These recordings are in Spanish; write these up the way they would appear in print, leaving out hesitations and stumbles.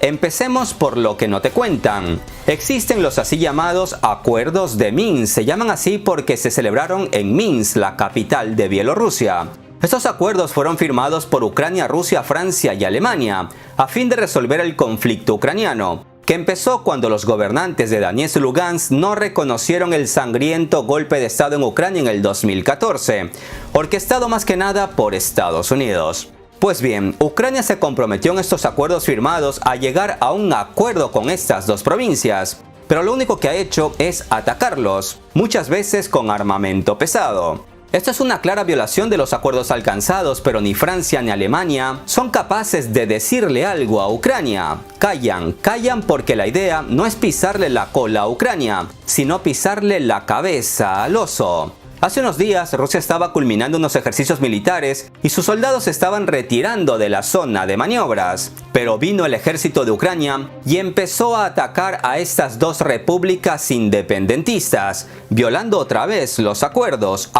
Empecemos por lo que no te cuentan. Existen los así llamados Acuerdos de Minsk. Se llaman así porque se celebraron en Minsk, la capital de Bielorrusia. Estos acuerdos fueron firmados por Ucrania, Rusia, Francia y Alemania a fin de resolver el conflicto ucraniano, que empezó cuando los gobernantes de Donetsk y Lugansk no reconocieron el sangriento golpe de Estado en Ucrania en el 2014, orquestado más que nada por Estados Unidos. Pues bien, Ucrania se comprometió en estos acuerdos firmados a llegar a un acuerdo con estas dos provincias, pero lo único que ha hecho es atacarlos, muchas veces con armamento pesado. Esto es una clara violación de los acuerdos alcanzados, pero ni Francia ni Alemania son capaces de decirle algo a Ucrania. Callan porque la idea no es pisarle la cola a Ucrania, sino pisarle la cabeza al oso. Hace unos días Rusia estaba culminando unos ejercicios militares y sus soldados se estaban retirando de la zona de maniobras. Pero vino el ejército de Ucrania y empezó a atacar a estas dos repúblicas independentistas, violando otra vez los acuerdos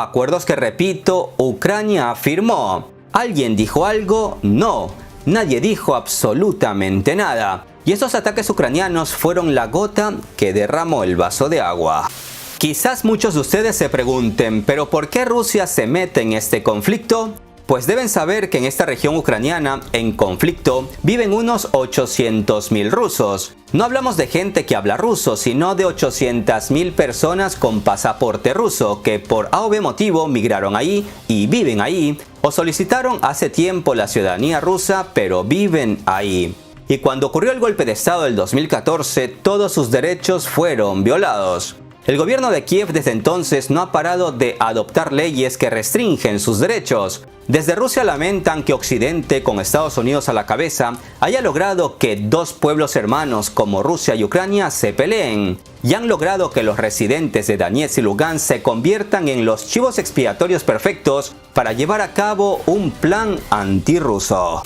que, repito, Ucrania firmó. ¿Alguien dijo algo? No, nadie dijo absolutamente nada. Y estos ataques ucranianos fueron la gota que derramó el vaso de agua. Quizás muchos de ustedes se pregunten, ¿pero por qué Rusia se mete en este conflicto? Pues deben saber que en esta región ucraniana, en conflicto, viven unos 800.000 rusos. No hablamos de gente que habla ruso, sino de 800.000 personas con pasaporte ruso que por A o B motivo migraron ahí y viven ahí, o solicitaron hace tiempo la ciudadanía rusa, pero viven ahí. Y cuando ocurrió el golpe de Estado del 2014, todos sus derechos fueron violados. El gobierno de Kiev desde entonces no ha parado de adoptar leyes que restringen sus derechos. Desde Rusia lamentan que Occidente, con Estados Unidos a la cabeza, haya logrado que dos pueblos hermanos como Rusia y Ucrania se peleen, y han logrado que los residentes de Donetsk y Lugansk se conviertan en los chivos expiatorios perfectos para llevar a cabo un plan antirruso.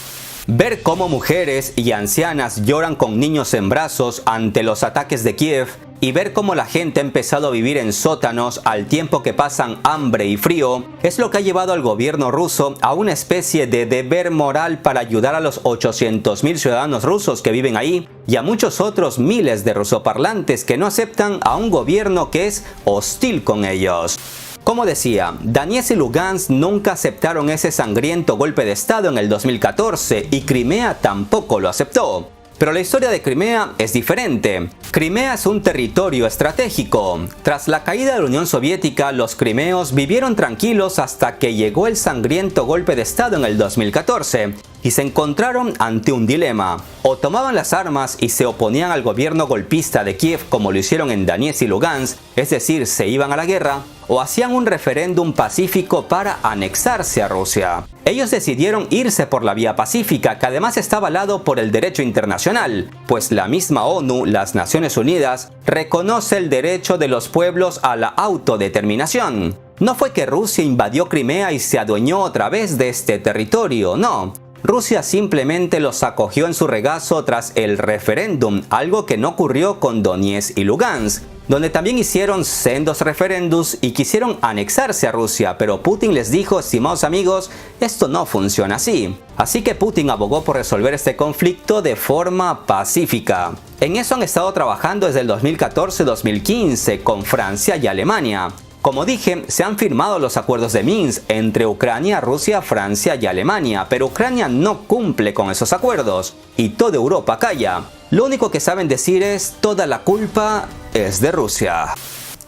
Ver cómo mujeres y ancianas lloran con niños en brazos ante los ataques de Kiev y ver cómo la gente ha empezado a vivir en sótanos al tiempo que pasan hambre y frío es lo que ha llevado al gobierno ruso a una especie de deber moral para ayudar a los 800.000 ciudadanos rusos que viven ahí y a muchos otros miles de rusoparlantes que no aceptan a un gobierno que es hostil con ellos. Como decía, Donetsk y Lugansk nunca aceptaron ese sangriento golpe de Estado en el 2014 y Crimea tampoco lo aceptó. Pero la historia de Crimea es diferente. Crimea es un territorio estratégico. Tras la caída de la Unión Soviética, los crimeos vivieron tranquilos hasta que llegó el sangriento golpe de Estado en el 2014 y se encontraron ante un dilema. O tomaban las armas y se oponían al gobierno golpista de Kiev como lo hicieron en Donetsk y Lugansk, es decir, se iban a la guerra, o hacían un referéndum pacífico para anexarse a Rusia. Ellos decidieron irse por la vía pacífica, que además está avalado por el derecho internacional, pues la misma ONU, las Naciones Unidas, reconoce el derecho de los pueblos a la autodeterminación. No fue que Rusia invadió Crimea y se adueñó otra vez de este territorio, no. Rusia simplemente los acogió en su regazo tras el referéndum, algo que no ocurrió con Donetsk y Lugansk, donde también hicieron sendos referéndums y quisieron anexarse a Rusia, pero Putin les dijo, estimados amigos, esto no funciona así. Así que Putin abogó por resolver este conflicto de forma pacífica. En eso han estado trabajando desde el 2014-2015 con Francia y Alemania. Como dije, se han firmado los acuerdos de Minsk entre Ucrania, Rusia, Francia y Alemania, pero Ucrania no cumple con esos acuerdos y toda Europa calla. Lo único que saben decir es toda la culpa es de Rusia.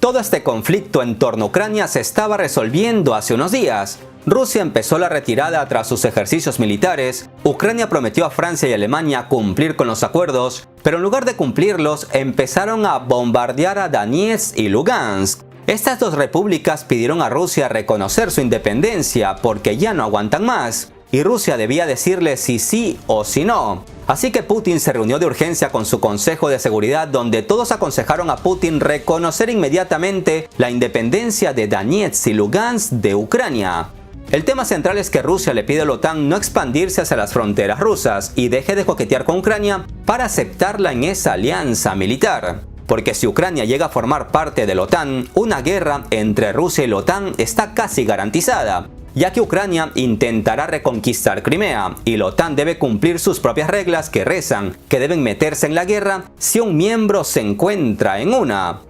Todo este conflicto en torno a Ucrania se estaba resolviendo hace unos días. Rusia empezó la retirada tras sus ejercicios militares, Ucrania prometió a Francia y Alemania cumplir con los acuerdos, pero en lugar de cumplirlos empezaron a bombardear a Donetsk y Lugansk. Estas dos repúblicas pidieron a Rusia reconocer su independencia porque ya no aguantan más, y Rusia debía decirle si sí o si no. Así que Putin se reunió de urgencia con su Consejo de Seguridad, donde todos aconsejaron a Putin reconocer inmediatamente la independencia de Donetsk y Lugansk de Ucrania. El tema central es que Rusia le pide a la OTAN no expandirse hacia las fronteras rusas y deje de coquetear con Ucrania para aceptarla en esa alianza militar. Porque si Ucrania llega a formar parte de la OTAN, una guerra entre Rusia y la OTAN está casi garantizada. ya que Ucrania intentará reconquistar Crimea y la OTAN debe cumplir sus propias reglas que rezan que deben meterse en la guerra si un miembro se encuentra en una.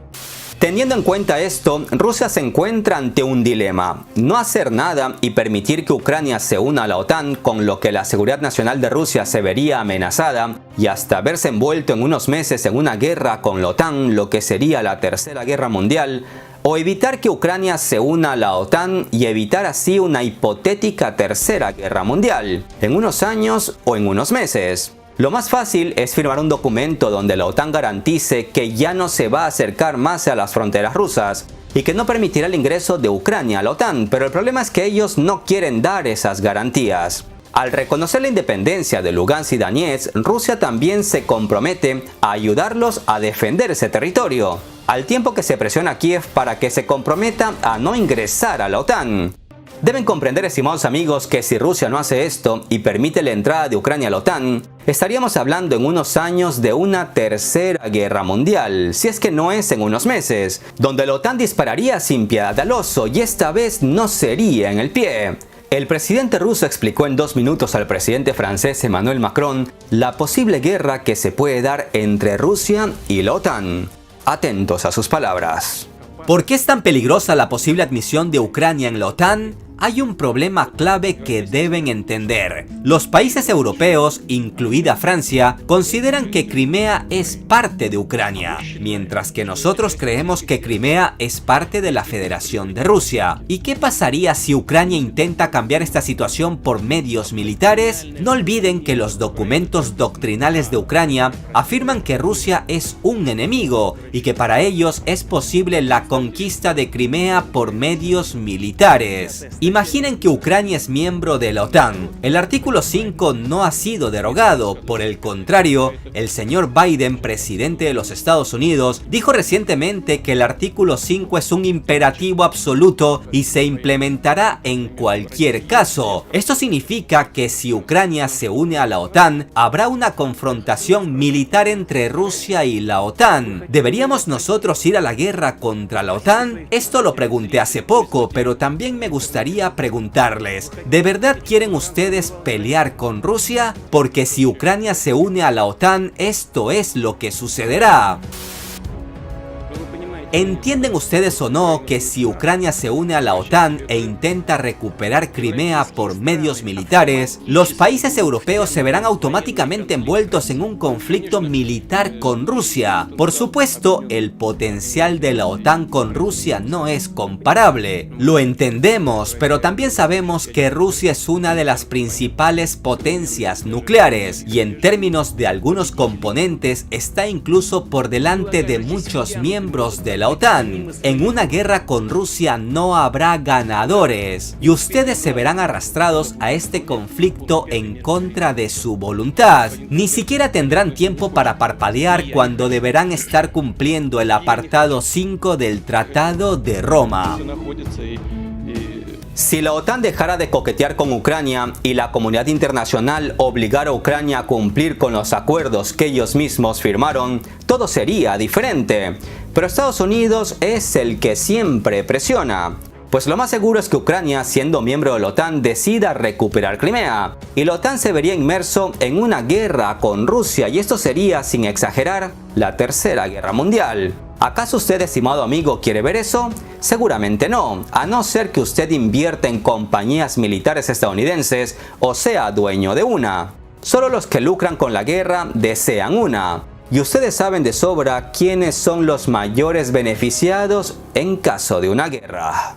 Teniendo en cuenta esto, Rusia se encuentra ante un dilema: no hacer nada y permitir que Ucrania se una a la OTAN, con lo que la seguridad nacional de Rusia se vería amenazada y hasta verse envuelto en unos meses en una guerra con la OTAN, lo que sería la Tercera Guerra Mundial, o evitar que Ucrania se una a la OTAN y evitar así una hipotética Tercera Guerra Mundial, en unos años o en unos meses. Lo más fácil es firmar un documento donde la OTAN garantice que ya no se va a acercar más a las fronteras rusas y que no permitirá el ingreso de Ucrania a la OTAN, pero el problema es que ellos no quieren dar esas garantías. Al reconocer la independencia de Lugansk y Donetsk, Rusia también se compromete a ayudarlos a defender ese territorio, al tiempo que se presiona a Kiev para que se comprometa a no ingresar a la OTAN. Deben comprender, estimados amigos, que si Rusia no hace esto y permite la entrada de Ucrania a la OTAN, estaríamos hablando en unos años de una Tercera Guerra Mundial, si es que no es en unos meses, donde la OTAN dispararía sin piedad al oso y esta vez no sería en el pie. El presidente ruso explicó en 2 minutos al presidente francés Emmanuel Macron la posible guerra que se puede dar entre Rusia y la OTAN. Atentos a sus palabras. ¿Por qué es tan peligrosa la posible admisión de Ucrania en la OTAN? Hay un problema clave que deben entender. Los países europeos, incluida Francia, consideran que Crimea es parte de Ucrania, mientras que nosotros creemos que Crimea es parte de la Federación de Rusia. ¿Y qué pasaría si Ucrania intenta cambiar esta situación por medios militares? No olviden que los documentos doctrinales de Ucrania afirman que Rusia es un enemigo y que para ellos es posible la conquista de Crimea por medios militares. Imaginen que Ucrania es miembro de la OTAN. El artículo 5 no ha sido derogado. Por el contrario, el señor Biden, presidente de los Estados Unidos, dijo recientemente que el artículo 5 es un imperativo absoluto y se implementará en cualquier caso. Esto significa que si Ucrania se une a la OTAN, habrá una confrontación militar entre Rusia y la OTAN. ¿Deberíamos nosotros ir a la guerra contra la OTAN? Esto lo pregunté hace poco, pero también me gustaría preguntarles, ¿de verdad quieren ustedes pelear con Rusia? Porque si Ucrania se une a la OTAN, esto es lo que sucederá. ¿Entienden ustedes o no que si Ucrania se une a la OTAN e intenta recuperar Crimea por medios militares, los países europeos se verán automáticamente envueltos en un conflicto militar con Rusia? Por supuesto, el potencial de la OTAN con Rusia no es comparable. Lo entendemos, pero también sabemos que Rusia es una de las principales potencias nucleares y en términos de algunos componentes está incluso por delante de muchos miembros de la OTAN. En una guerra con Rusia no habrá ganadores y ustedes se verán arrastrados a este conflicto en contra de su voluntad. Ni siquiera tendrán tiempo para parpadear cuando deberán estar cumpliendo el apartado 5 del Tratado de Roma. Si la OTAN dejara de coquetear con Ucrania y la comunidad internacional obligara a Ucrania a cumplir con los acuerdos que ellos mismos firmaron, todo sería diferente. Pero Estados Unidos es el que siempre presiona. Pues lo más seguro es que Ucrania, siendo miembro de la OTAN, decida recuperar Crimea. Y la OTAN se vería inmerso en una guerra con Rusia y esto sería, sin exagerar, la Tercera Guerra Mundial. ¿Acaso usted, estimado amigo, quiere ver eso? Seguramente no, a no ser que usted invierta en compañías militares estadounidenses o sea dueño de una. Solo los que lucran con la guerra desean una. Y ustedes saben de sobra quiénes son los mayores beneficiados en caso de una guerra.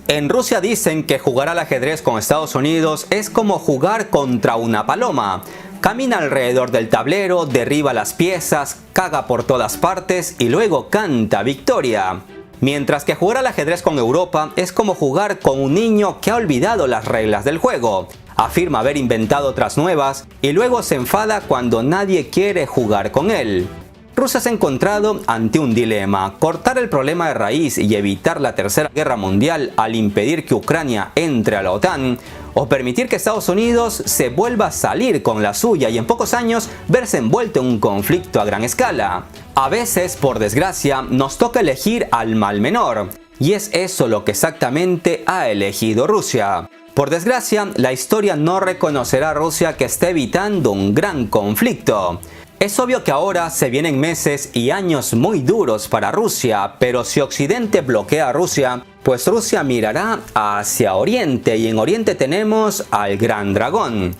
En Rusia dicen que jugar al ajedrez con Estados Unidos es como jugar contra una paloma. Camina alrededor del tablero, derriba las piezas, caga por todas partes y luego canta victoria. Mientras que jugar al ajedrez con Europa es como jugar con un niño que ha olvidado las reglas del juego. Afirma haber inventado otras nuevas y luego se enfada cuando nadie quiere jugar con él. Rusia se ha encontrado ante un dilema: cortar el problema de raíz y evitar la Tercera Guerra Mundial al impedir que Ucrania entre a la OTAN, o permitir que Estados Unidos se vuelva a salir con la suya y en pocos años verse envuelto en un conflicto a gran escala. A veces, por desgracia, nos toca elegir al mal menor, y es eso lo que exactamente ha elegido Rusia. Por desgracia, la historia no reconocerá a Rusia que esté evitando un gran conflicto. Es obvio que ahora se vienen meses y años muy duros para Rusia, pero si Occidente bloquea a Rusia, pues Rusia mirará hacia Oriente y en Oriente tenemos al Gran Dragón.